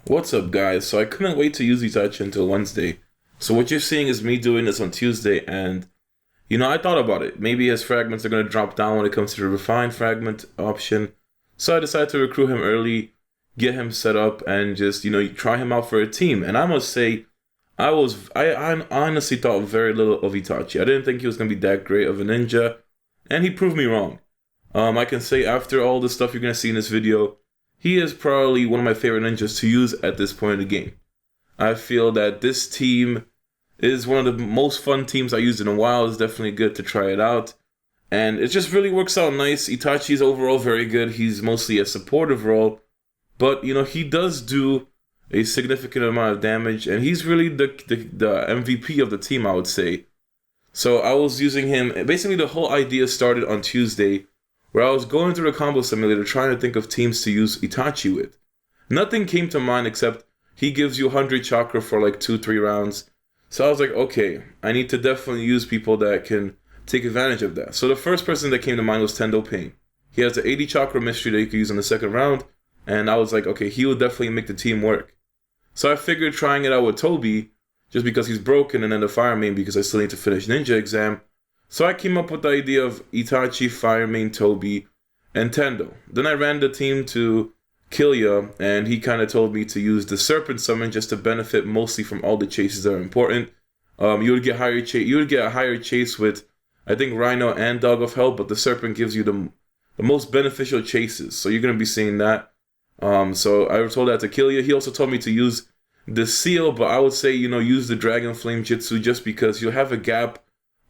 What's up, guys? So I couldn't wait to use Itachi until Wednesday. So what you're seeing is me doing this on Tuesday, and I thought about it. Maybe his fragments are going to drop down when it comes to the refined fragment option. So I decided to recruit him early, get him set up, and just, try him out for a team. And I must say, I honestly thought very little of Itachi. I didn't think he was going to be that great of a ninja, and he proved me wrong. I can say after all the stuff you're going to see in this video, he is probably one of my favorite ninjas to use at this point in the game. I feel that this team is one of the most fun teams I used in a while. It's definitely good to try it out. And it just really works out nice. Itachi is overall very good. He's mostly a supportive role. But, he does do a significant amount of damage. And he's really the MVP of the team, I would say. So I was using him. Basically, the whole idea started on Tuesday, where I was going through the combo simulator trying to think of teams to use Itachi with. Nothing came to mind except he gives you 100 chakra for like 2-3 rounds. So I was like, okay, I need to definitely use people that can take advantage of that. So the first person that came to mind was Tendo Pain. He has the 80 chakra mystery that you could use in the second round, and I was like, okay, he will definitely make the team work. So I figured trying it out with Toby, just because he's broken, and then the Fire Main because I still need to finish Ninja exam. So I came up with the idea of Itachi, Fire Main, Toby, and Tendo. Then I ran the team to Killia, and he kind of told me to use the Serpent Summon just to benefit mostly from all the chases that are important. You would get a higher chase with, I think, Rhino and Dog of Hell, but the Serpent gives you the most beneficial chases. So you're going to be seeing that. So I told that to Killia. He also told me to use the Seal, but I would say, use the Dragon Flame Jutsu just because you'll have a gap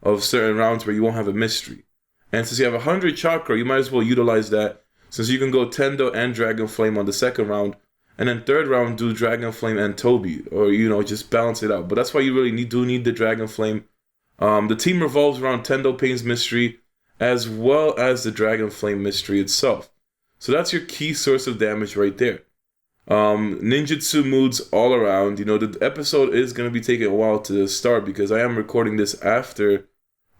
of certain rounds where you won't have a mystery. And since you have 100 chakra, you might as well utilize that, since you can go Tendo and Dragon Flame on the second round, and then third round do Dragon Flame and Toby, or just balance it out. But that's why you really need the Dragon Flame. The team revolves around Tendo Pain's mystery as well as the Dragon Flame mystery itself. So that's your key source of damage right there. Ninjutsu moods all around. The episode is going to be taking a while to start because I am recording this after,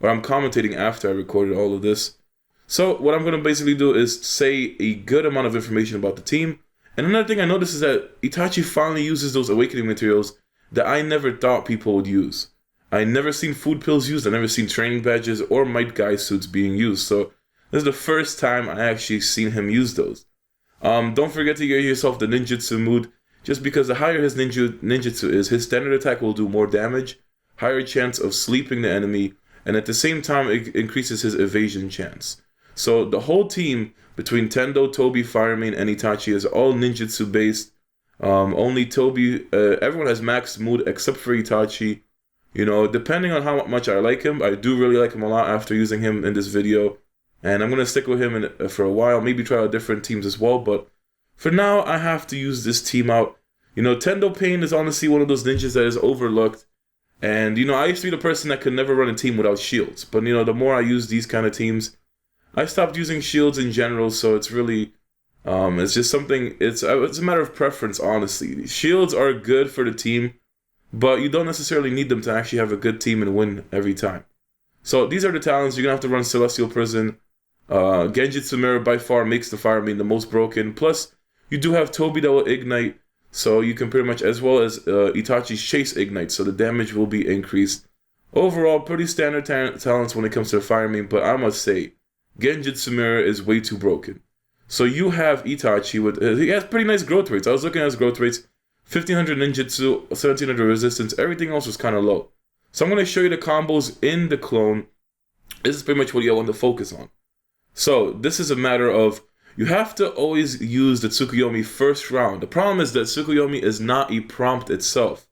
or I'm commentating after I recorded all of this. So what I'm going to basically do is say a good amount of information about the team. And another thing I noticed is that Itachi finally uses those awakening materials that I never thought people would use. I never seen food pills used. I never seen training badges or Might Guy suits being used. So this is the first time I actually seen him use those. Don't forget to get yourself the ninjutsu mood. Just because the higher his ninjutsu is, his standard attack will do more damage, higher chance of sleeping the enemy, and at the same time it increases his evasion chance. So the whole team between Tendo, Toby, Fire Main, and Itachi is all ninjutsu based. Only Toby, everyone has max mood except for Itachi. Depending on how much I like him, I do really like him a lot after using him in this video. And I'm going to stick with him for a while, maybe try out different teams as well. But for now, I have to use this team out. Tendo Pain is honestly one of those ninjas that is overlooked. And, I used to be the person that could never run a team without shields. But, the more I use these kind of teams, I stopped using shields in general. So it's really, it's just something, it's a matter of preference, honestly. Shields are good for the team, but you don't necessarily need them to actually have a good team and win every time. So these are the talents. You're going to have to run Celestial Prison. Genjutsu Mirror by far makes the Fire Main the most broken. Plus, you do have Toby that will ignite, so you can pretty much, as well as Itachi's Chase ignite, so the damage will be increased. Overall, pretty standard talents when it comes to the Fire Main, but I must say, Genjutsu Mirror is way too broken. So you have Itachi with, he has pretty nice growth rates. I was looking at his growth rates, 1500 ninjutsu, 1700 resistance, everything else was kind of low. So I'm going to show you the combos in the clone. This is pretty much what you want to focus on. So this is a matter of, you have to always use the Tsukuyomi first round. The problem is that Tsukuyomi is not a prompt itself.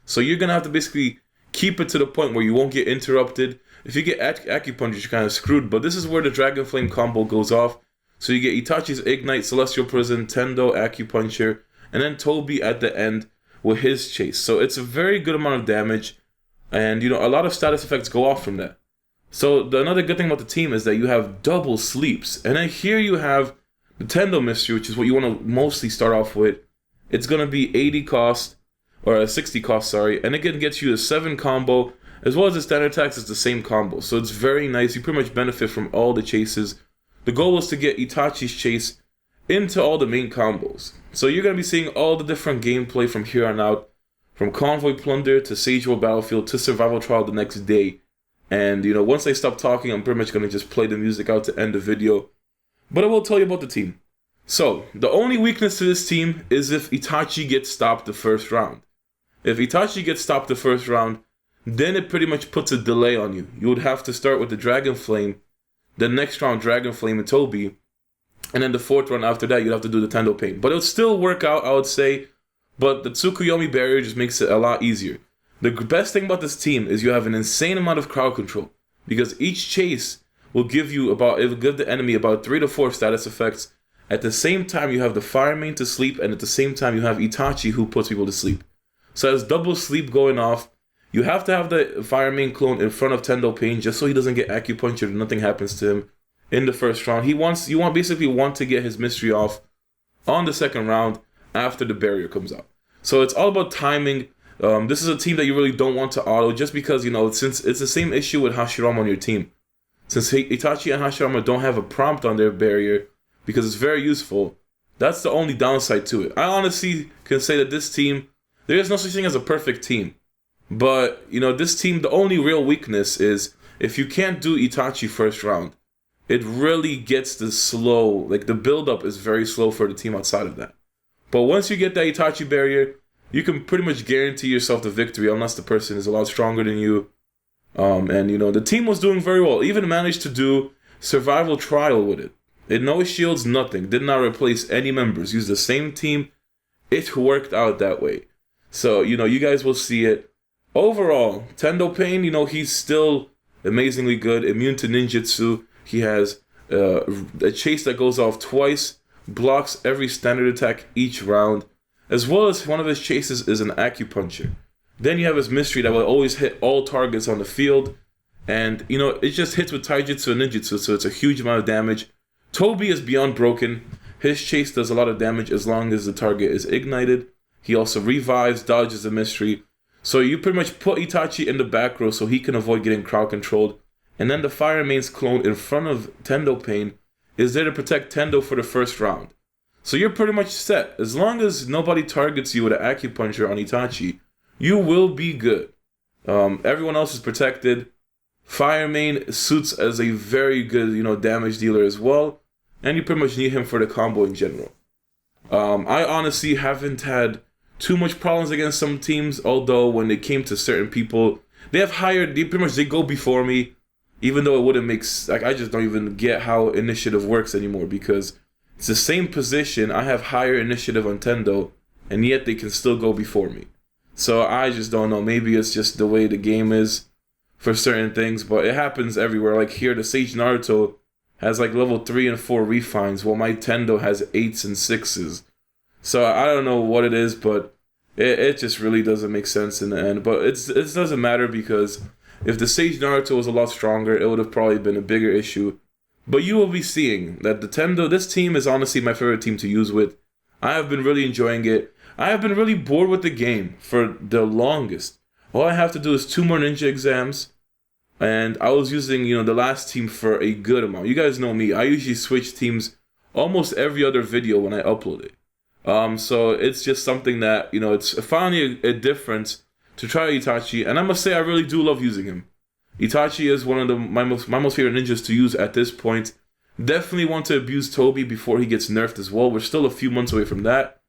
So you're going to have to basically keep it to the point where you won't get interrupted. If you get acupuncture, you're kind of screwed. But this is where the Dragon Flame combo goes off. So you get Itachi's Ignite, Celestial Prison, Tendo, Acupuncture, and then Toby at the end with his Chase. So it's a very good amount of damage. And, a lot of status effects go off from that. So another good thing about the team is that you have double sleeps. And then here you have the Tendo Mystery, which is what you want to mostly start off with. It's going to be 80 cost, or 60 cost, sorry. And again, gets you a 7 combo, as well as the standard attacks is the same combo. So it's very nice. You pretty much benefit from all the chases. The goal was to get Itachi's Chase into all the main combos. So you're going to be seeing all the different gameplay from here on out, from Convoy Plunder to Sage World Battlefield to Survival Trial the next day. And, once I stop talking, I'm pretty much going to just play the music out to end the video. But I will tell you about the team. So, the only weakness to this team is if Itachi gets stopped the first round. If Itachi gets stopped the first round, then it pretty much puts a delay on you. You would have to start with the Dragon Flame, the next round Dragon Flame and Toby, and then the fourth round after that, you'd have to do the Tendo Pain. But it would still work out, I would say, but the Tsukuyomi barrier just makes it a lot easier. The best thing about this team is you have an insane amount of crowd control, because each chase will give the enemy about 3 to 4 status effects. At the same time, you have the Fire Main to sleep, and at the same time, you have Itachi who puts people to sleep. So there's double sleep going off. You have to have the Fire Main clone in front of Tendo Pain just so he doesn't get acupunctured and nothing happens to him in the first round. You basically want to get his mystery off on the second round after the barrier comes out. So it's all about timing. This is a team that you really don't want to auto just because, since it's the same issue with Hashirama on your team. Since Itachi and Hashirama don't have a prompt on their barrier because it's very useful, that's the only downside to it. I honestly can say that this team, there is no such thing as a perfect team. But, this team, the only real weakness is if you can't do Itachi first round, it really gets the build-up is very slow for the team outside of that. But once you get that Itachi barrier, you can pretty much guarantee yourself the victory unless the person is a lot stronger than you. The team was doing very well. Even managed to do Survival Trial with it. No shields, nothing. Did not replace any members. Used the same team. It worked out that way. So, you guys will see it. Overall, Tendo Pain, he's still amazingly good. Immune to ninjutsu. He has a chase that goes off twice. Blocks every standard attack each round. As well as one of his chases is an acupuncture. Then you have his mystery that will always hit all targets on the field. And, it just hits with taijutsu and ninjutsu, so it's a huge amount of damage. Toby is beyond broken. His chase does a lot of damage as long as the target is ignited. He also revives, dodges the mystery. So you pretty much put Itachi in the back row so he can avoid getting crowd controlled. And then the Fire Main's clone in front of Tendo Pain is there to protect Tendo for the first round. So you're pretty much set. As long as nobody targets you with an acupuncture on Itachi, you will be good. Everyone else is protected. Fire Main suits as a very good, damage dealer as well. And you pretty much need him for the combo in general. I honestly haven't had too much problems against some teams, although when it came to certain people, they go before me, even though it wouldn't make, I just don't even get how initiative works anymore, because it's the same position, I have higher initiative on Tendo, and yet they can still go before me. So I just don't know, maybe it's just the way the game is for certain things, but it happens everywhere. Like here, the Sage Naruto has level 3 and 4 refines, while my Tendo has 8s and 6s. So I don't know what it is, but it just really doesn't make sense in the end. But it doesn't matter, because if the Sage Naruto was a lot stronger, it would have probably been a bigger issue. But you will be seeing that this team is honestly my favorite team to use with. I have been really enjoying it. I have been really bored with the game for the longest. All I have to do is 2 more ninja exams. And I was using, the last team for a good amount. You guys know me. I usually switch teams almost every other video when I upload it. So it's just something that, it's finally a difference to try Itachi. And I must say, I really do love using him. Itachi is one of my most favorite ninjas to use at this point. Definitely want to abuse Toby before he gets nerfed as well. We're still a few months away from that.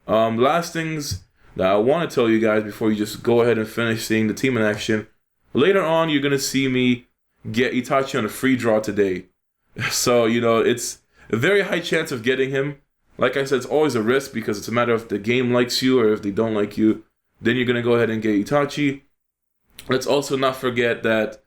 Last things that I want to tell you guys before you just go ahead and finish seeing the team in action. Later on, you're going to see me get Itachi on a free draw today. So, it's a very high chance of getting him. Like I said, it's always a risk because it's a matter of if the game likes you or if they don't like you. Then you're going to go ahead and get Itachi. Let's also not forget that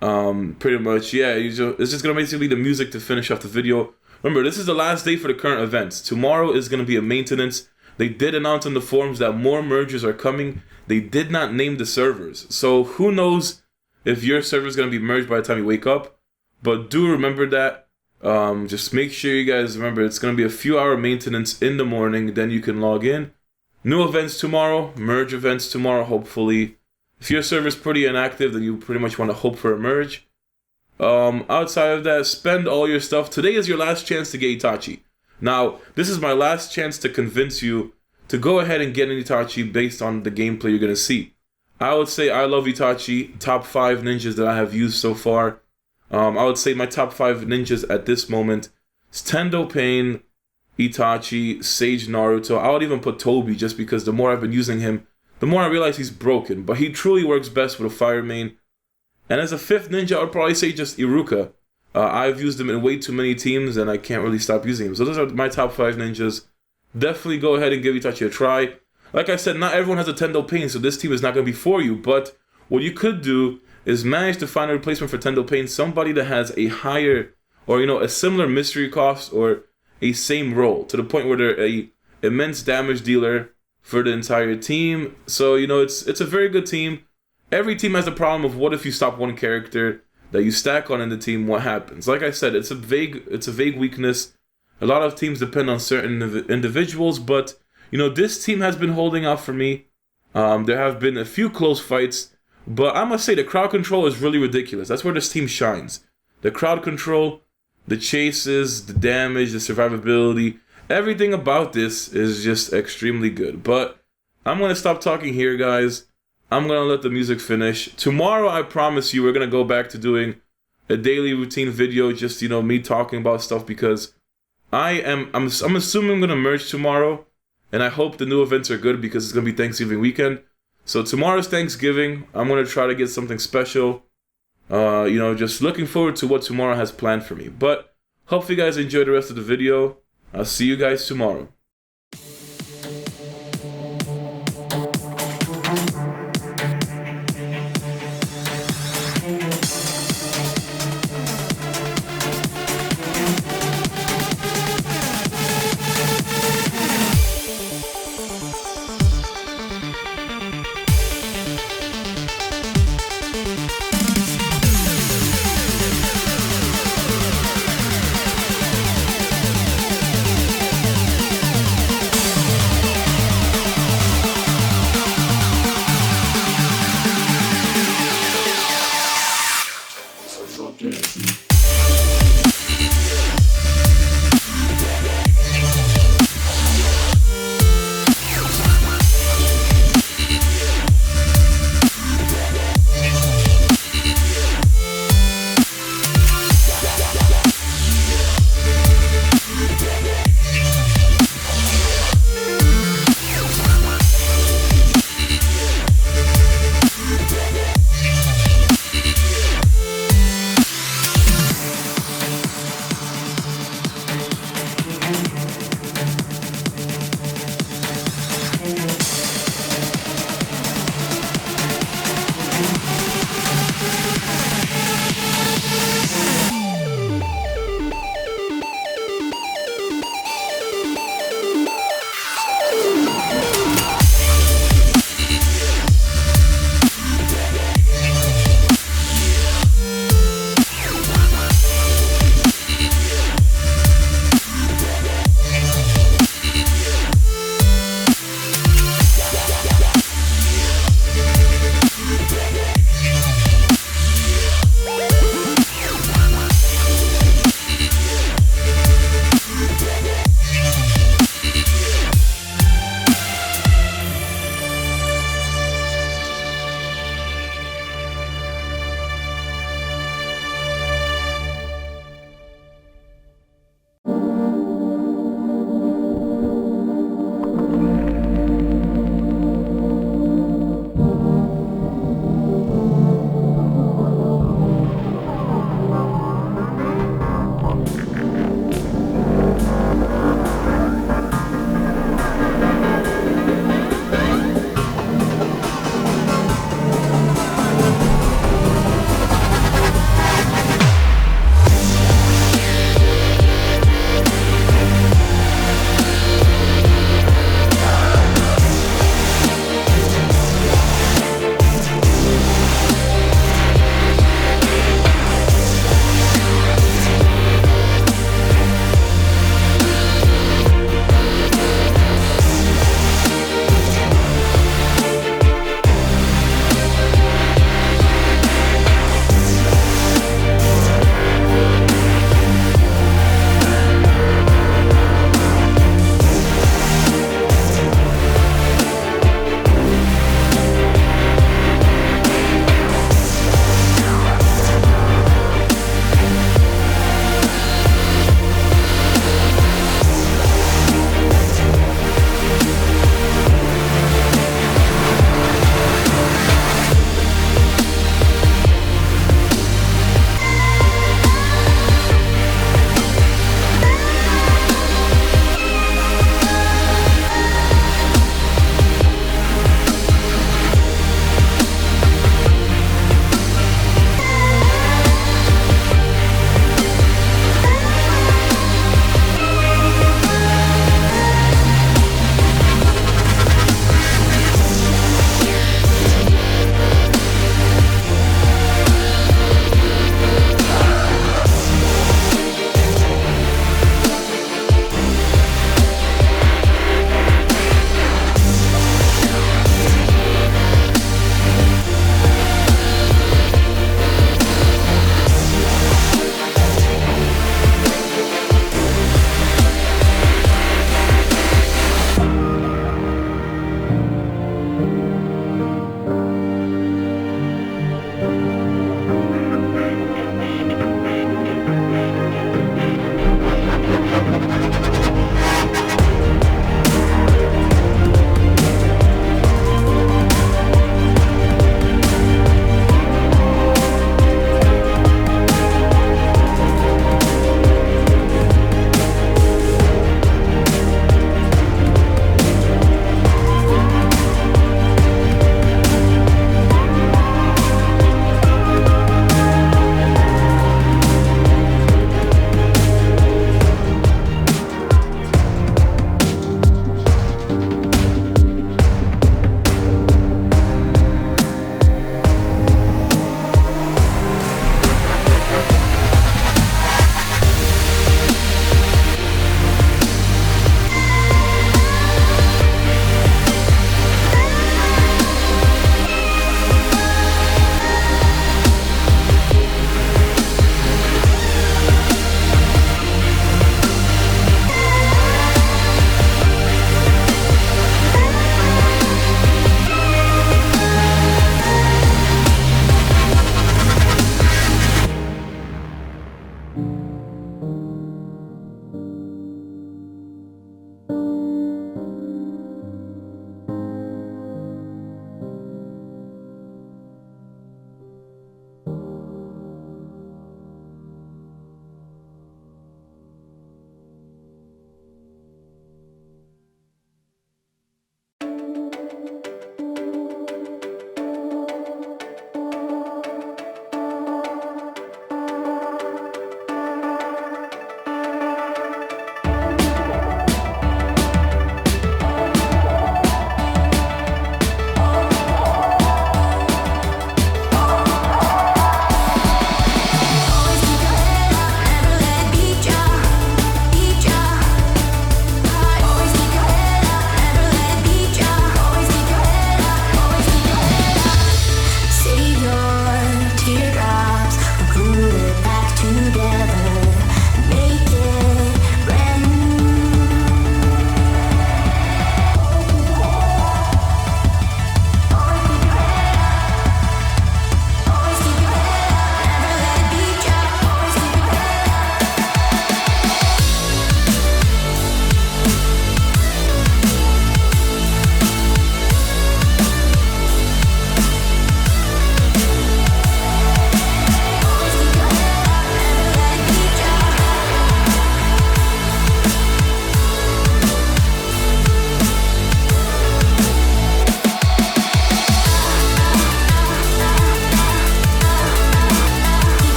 pretty much, it's just going to basically be the music to finish off the video. Remember, this is the last day for the current events. Tomorrow is going to be a maintenance. They did announce on the forums that more mergers are coming. They did not name the servers. So who knows if your server is going to be merged by the time you wake up. But do remember that. Just make sure you guys remember it's going to be a few hour maintenance in the morning. Then you can log in. New events tomorrow. Merge events tomorrow, hopefully. If your server is pretty inactive, then you pretty much want to hope for a merge. Outside of that, spend all your stuff. Today is your last chance to get Itachi. Now, this is my last chance to convince you to go ahead and get an Itachi based on the gameplay you're going to see. I would say I love Itachi, top 5 ninjas that I have used so far. I would say my top 5 ninjas at this moment is Tendo Pain, Itachi, Sage Naruto. I would even put Tobi just because the more I've been using him, the more I realize he's broken. But he truly works best with a fire main. And as a 5th ninja, I would probably say just Iruka. I've used him in way too many teams and I can't really stop using him. So those are my top 5 ninjas. Definitely go ahead and give Itachi a try. Like I said, not everyone has a Tendo Pain, so this team is not going to be for you. But what you could do is manage to find a replacement for Tendo Pain, somebody that has a higher, or a similar mystery cost or a same role, to the point where they're a immense damage dealer for the entire team. So, it's a very good team. Every team has the problem of what if you stop one character that you stack on in the team, what happens? Like I said, it's a vague weakness. A lot of teams depend on certain individuals, but this team has been holding out for me. There have been a few close fights, but I must say the crowd control is really ridiculous. That's where this team shines. The crowd control, the chases, the damage, the survivability, everything about this is just extremely good. But I'm going to stop talking here, guys. I'm going to let the music finish. Tomorrow, I promise you, we're going to go back to doing a daily routine video, just, me talking about stuff, because I'm assuming I'm going to merge tomorrow, and I hope the new events are good because it's going to be Thanksgiving weekend. So tomorrow's Thanksgiving. I'm going to try to get something special. Just looking forward to what tomorrow has planned for me. But hopefully you guys enjoy the rest of the video. I'll see you guys tomorrow.